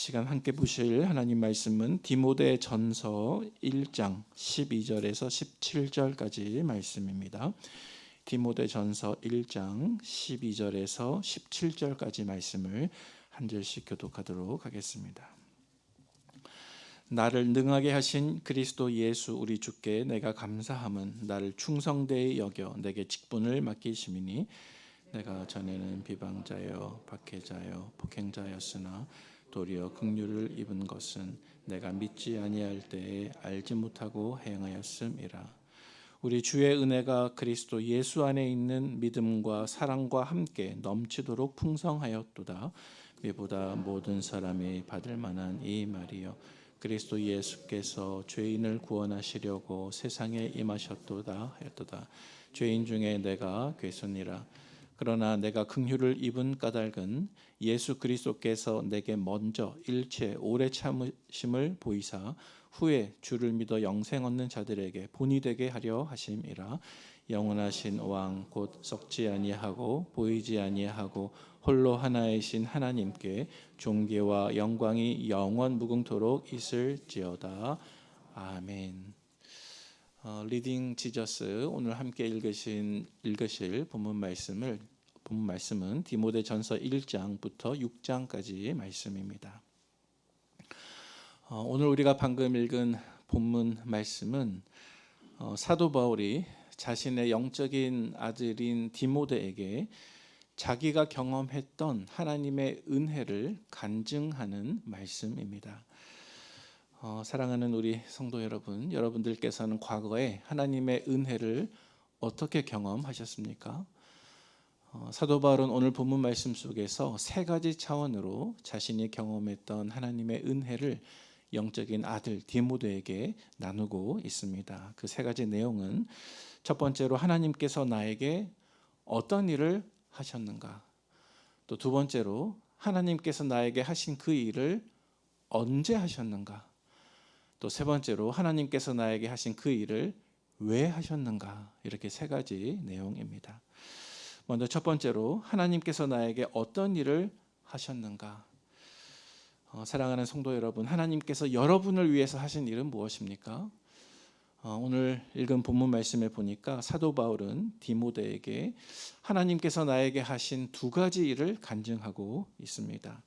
시간 함께 보실 하나님 말씀은 디모데전서 1장 12절에서 17절까지 말씀입니다. 디모데전서 1장 12절에서 17절까지 말씀을 한 절씩 교독하도록 하겠습니다. 나를 능하게 하신 그리스도 예수 우리 주께 내가 감사함은 나를 충성되이 여겨 내게 직분을 맡기심이니 내가 전에는 비방자여 박해자여 폭행자였으나 도리어 긍휼을 입은 것은 내가 믿지 아니할 때에 알지 못하고 행하였음이라. 우리 주의 은혜가 그리스도 예수 안에 있는 믿음과 사랑과 함께 넘치도록 풍성하였도다. 이보다 모든 사람이 받을 만한 이 말이요 그리스도 예수께서 죄인을 구원하시려고 세상에 임하셨도다 하였도다. 죄인 중에 내가 괴순이라. 그러나 내가 긍휼을 입은 까닭은 예수 그리스도께서 내게 먼저 일체 오래 참으심을 보이사 후에 주를 믿어 영생 얻는 자들에게 본이 되게 하려 하심이라. 영원하신 왕 곧 썩지 아니하고 보이지 아니하고 홀로 하나이신 하나님께 존귀와 영광이 영원 무궁토록 있을지어다. 아멘. 리딩 지저스 오늘 함께 읽으실 본문 말씀은 디모데전서 1장부터 6장까지 말씀입니다. 오늘 우리가 방금 읽은 본문 말씀은 사도 바울이 자신의 영적인 아들인 디모데에게 자기가 경험했던 하나님의 은혜를 간증하는 말씀입니다. 사랑하는 우리 성도 여러분, 여러분들께서는 과거에 하나님의 은혜를 어떻게 경험하셨습니까? 사도 바울은 오늘 본문 말씀 속에서 세 가지 차원으로 자신이 경험했던 하나님의 은혜를 영적인 아들 디모데에게 나누고 있습니다. 그 세 가지 내용은 첫 번째로 하나님께서 나에게 어떤 일을 하셨는가, 또 두 번째로 하나님께서 나에게 하신 그 일을 언제 하셨는가, 또 세 번째로 하나님께서 나에게 하신 그 일을 왜 하셨는가, 이렇게 세 가지 내용입니다. 먼저 첫 번째로 하나님께서 나에게 어떤 일을 하셨는가. 사랑하는 성도 여러분, 하나님께서 여러분을 위해서 하신 일은 무엇입니까? 오늘 읽은 본문 말씀에 보니까 사도 바울은 디모데에게 하나님께서 나에게 하신 두 가지 일을 간증하고 있습니다.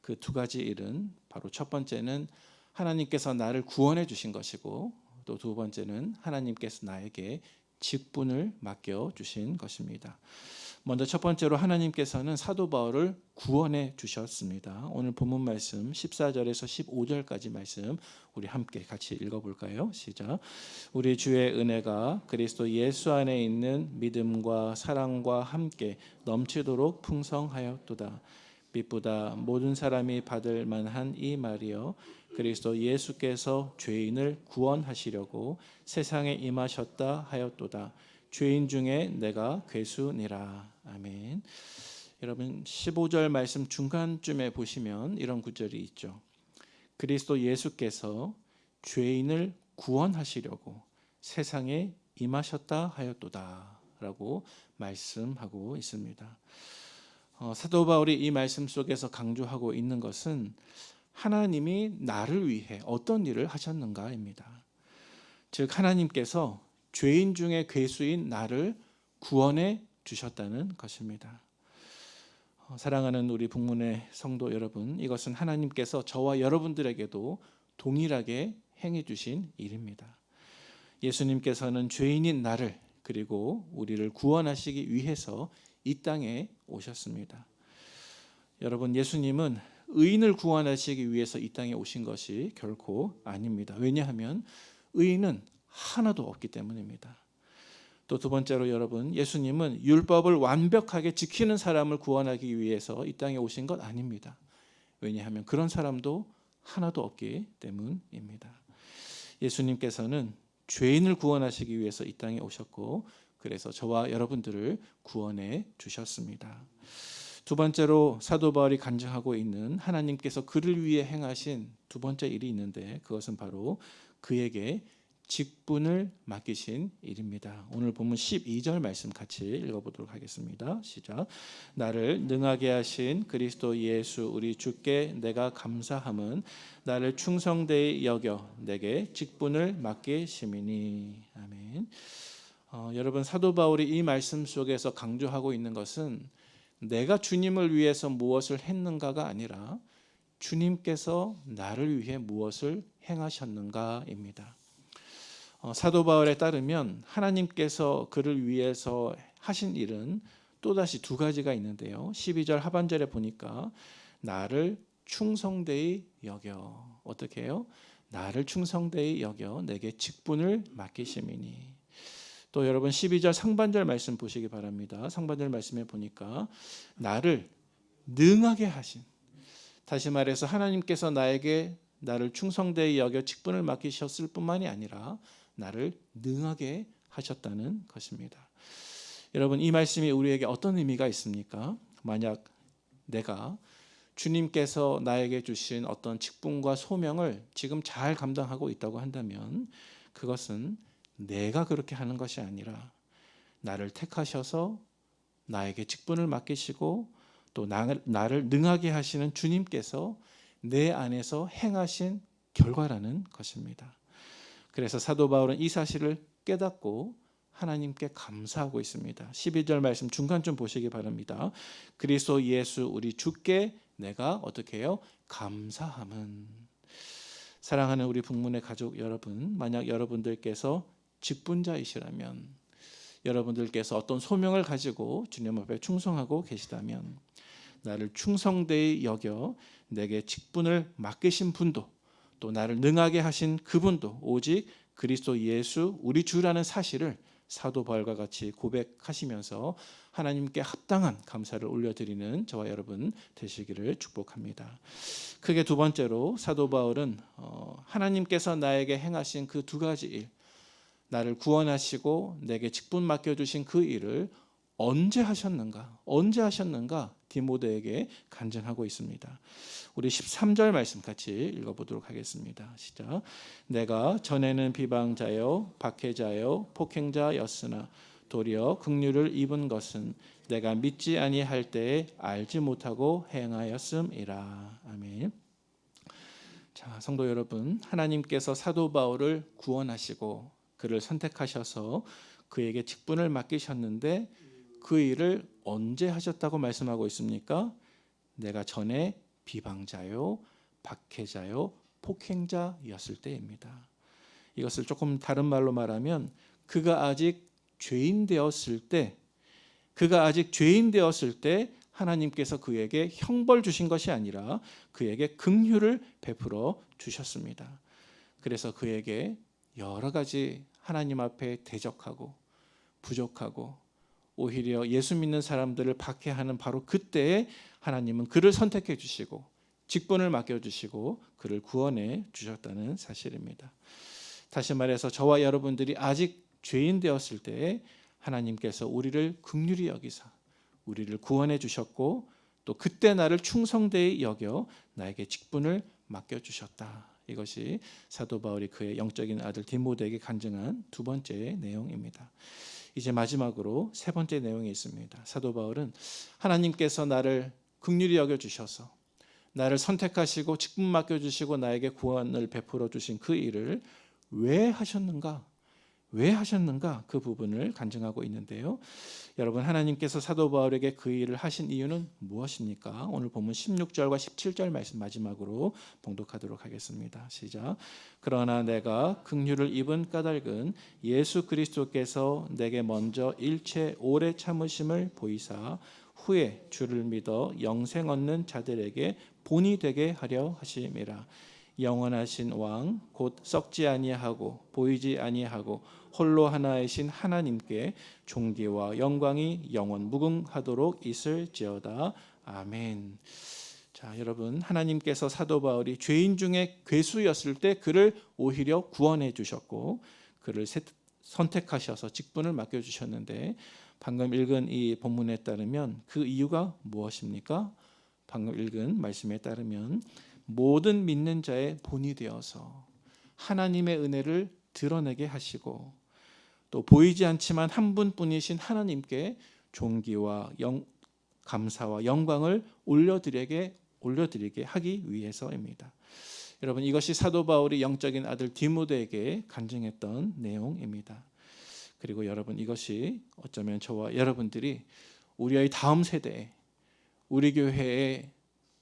그 두 가지 일은 바로 첫 번째는 하나님께서 나를 구원해 주신 것이고, 또 두 번째는 하나님께서 나에게 직분을 맡겨 주신 것입니다. 먼저 첫 번째로 하나님께서는 사도 바울을 구원해 주셨습니다. 오늘 본문 말씀 14절에서 15절까지 말씀 우리 함께 같이 읽어볼까요? 시작. 우리 주의 은혜가 그리스도 예수 안에 있는 믿음과 사랑과 함께 넘치도록 풍성하였도다. 빛보다 모든 사람이 받을 만한 이 말이요 그리스도 예수께서 죄인을 구원하시려고 세상에 임하셨다 하였도다. 죄인 중에 내가 괴수니라. 아멘. 여러분 15절 말씀 중간쯤에 보시면 이런 구절이 있죠. 그리스도 예수께서 죄인을 구원하시려고 세상에 임하셨다 하였도다 라고 말씀하고 있습니다. 사도 바울이 이 말씀 속에서 강조하고 있는 것은 하나님이 나를 위해 어떤 일을 하셨는가입니다. 즉 하나님께서 죄인 중에 괴수인 나를 구원해 주셨다는 것입니다. 사랑하는 우리 북문의 성도 여러분, 이것은 하나님께서 저와 여러분들에게도 동일하게 행해 주신 일입니다. 예수님께서는 죄인인 나를 그리고 우리를 구원하시기 위해서 이 땅에 오셨습니다. 여러분, 예수님은 의인을 구원하시기 위해서 이 땅에 오신 것이 결코 아닙니다. 왜냐하면 의인은 하나도 없기 때문입니다. 또 두 번째로 여러분, 예수님은 율법을 완벽하게 지키는 사람을 구원하기 위해서 이 땅에 오신 것 아닙니다. 왜냐하면 그런 사람도 하나도 없기 때문입니다. 예수님께서는 죄인을 구원하시기 위해서 이 땅에 오셨고, 그래서 저와 여러분들을 구원해 주셨습니다. 두 번째로 사도 바울이 간증하고 있는 하나님께서 그를 위해 행하신 두 번째 일이 있는데, 그것은 바로 그에게 직분을 맡기신 일입니다. 오늘 본문 12절 말씀 같이 읽어보도록 하겠습니다. 시작. 나를 능하게 하신 그리스도 예수 우리 주께 내가 감사함은 나를 충성되이 여겨 내게 직분을 맡기심이니. 아멘. 여러분, 사도 바울이 이 말씀 속에서 강조하고 있는 것은 내가 주님을 위해서 무엇을 했는가가 아니라 주님께서 나를 위해 무엇을 행하셨는가입니다. 사도 바울에 따르면 하나님께서 그를 위해서 하신 일은 또다시 두 가지가 있는데요. 12절 하반절에 보니까 나를 충성되이 여겨. 어떻게 해요? 나를 충성되이 여겨 내게 직분을 맡기심이니. 또 여러분 12절 상반절 말씀 보시기 바랍니다. 상반절 말씀에 보니까 나를 능하게 하신, 다시 말해서 하나님께서 나를 충성되이 여겨 직분을 맡기셨을 뿐만이 아니라 나를 능하게 하셨다는 것입니다. 여러분, 이 말씀이 우리에게 어떤 의미가 있습니까? 만약 내가 주님께서 나에게 주신 어떤 직분과 소명을 지금 잘 감당하고 있다고 한다면 그것은 내가 그렇게 하는 것이 아니라 나를 택하셔서 나에게 직분을 맡기시고 또 나를 능하게 하시는 주님께서 내 안에서 행하신 결과라는 것입니다. 그래서 사도 바울은 이 사실을 깨닫고 하나님께 감사하고 있습니다. 12절 말씀 중간 좀 보시기 바랍니다. 그리스도 예수 우리 주께 내가 어떻게 해요? 감사함은. 사랑하는 우리 북문의 가족 여러분, 만약 여러분들께서 직분자이시라면, 여러분들께서 어떤 소명을 가지고 주님 앞에 충성하고 계시다면 나를 충성되이 여겨 내게 직분을 맡기신 분도 또 나를 능하게 하신 그분도 오직 그리스도 예수 우리 주라는 사실을 사도 바울과 같이 고백하시면서 하나님께 합당한 감사를 올려드리는 저와 여러분 되시기를 축복합니다. 크게 두 번째로 사도 바울은 하나님께서 나에게 행하신 그 두 가지 일, 나를 구원하시고 내게 직분 맡겨주신 그 일을 언제 하셨는가 디모데에게 간증하고 있습니다. 우리 13절 말씀 같이 읽어보도록 하겠습니다. 시작. 내가 전에는 비방자요 박해자요 폭행자였으나 도리어 긍휼을 입은 것은 내가 믿지 아니할 때에 알지 못하고 행하였음이라. 아멘. 자, 성도 여러분, 하나님께서 사도 바울을 구원하시고 그를 선택하셔서 그에게 직분을 맡기셨는데 그 일을 언제 하셨다고 말씀하고 있습니까? 내가 전에 비방자요, 박해자요, 폭행자였을 때입니다. 이것을 조금 다른 말로 말하면 그가 아직 죄인 되었을 때 하나님께서 그에게 형벌 주신 것이 아니라 그에게 긍휼을 베풀어 주셨습니다. 그래서 그에게 여러 가지 하나님 앞에 대적하고 부족하고 오히려 예수 믿는 사람들을 박해하는 바로 그때에 하나님은 그를 선택해 주시고 직분을 맡겨주시고 그를 구원해 주셨다는 사실입니다. 다시 말해서 저와 여러분들이 아직 죄인 되었을 때에 하나님께서 우리를 긍휼히 여기사 우리를 구원해 주셨고 또 그때 나를 충성되이 여겨 나에게 직분을 맡겨주셨다. 이것이 사도 바울이 그의 영적인 아들 디모데에게 간증한 두 번째 내용입니다. 이제 마지막으로 세 번째 내용이 있습니다. 사도 바울은 하나님께서 나를 긍휼히 여겨주셔서 나를 선택하시고 직분 맡겨주시고 나에게 구원을 베풀어 주신 그 일을 왜 하셨는가 그 부분을 간증하고 있는데요. 여러분, 하나님께서 사도 바울에게 그 일을 하신 이유는 무엇입니까? 오늘 본문 16절과 17절 말씀 마지막으로 봉독하도록 하겠습니다. 시작. 그러나 내가 긍휼을 입은 까닭은 예수 그리스도께서 내게 먼저 일체 오래 참으심을 보이사 후에 주를 믿어 영생 얻는 자들에게 본이 되게 하려 하심이라. 영원하신 왕 곧 썩지 아니하고 보이지 아니하고 홀로 하나이신 하나님께 존귀와 영광이 영원 무궁하도록 있을지어다. 아멘. 자, 여러분, 하나님께서 사도 바울이 죄인 중에 괴수였을 때 그를 오히려 구원해 주셨고 그를 선택하셔서 직분을 맡겨 주셨는데 방금 읽은 이 본문에 따르면 그 이유가 무엇입니까? 방금 읽은 말씀에 따르면 모든 믿는 자의 본이 되어서 하나님의 은혜를 드러내게 하시고 또 보이지 않지만 한 분뿐이신 하나님께 존귀와 감사와 영광을 올려드리게 하기 위해서입니다. 여러분, 이것이 사도 바울이 영적인 아들 디모데에게 간증했던 내용입니다. 그리고 여러분, 이것이 어쩌면 저와 여러분들이 우리의 다음 세대에, 우리 교회에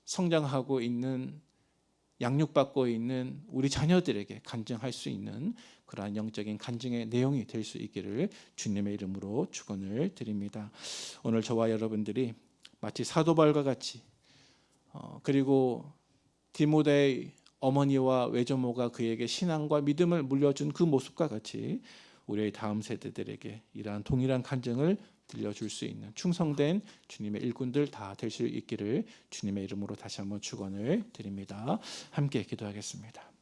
성장하고 있는, 양육받고 있는 우리 자녀들에게 간증할 수 있는 그러한 영적인 간증의 내용이 될 수 있기를 주님의 이름으로 축원을 드립니다. 오늘 저와 여러분들이 마치 사도 바울과 같이 그리고 디모데의 어머니와 외조모가 그에게 신앙과 믿음을 물려준 그 모습과 같이 우리의 다음 세대들에게 이러한 동일한 간증을 들려줄 수 있는 충성된 주님의 일꾼들 다 될 수 있기를 주님의 이름으로 다시 한번 축원을 드립니다. 함께 기도하겠습니다.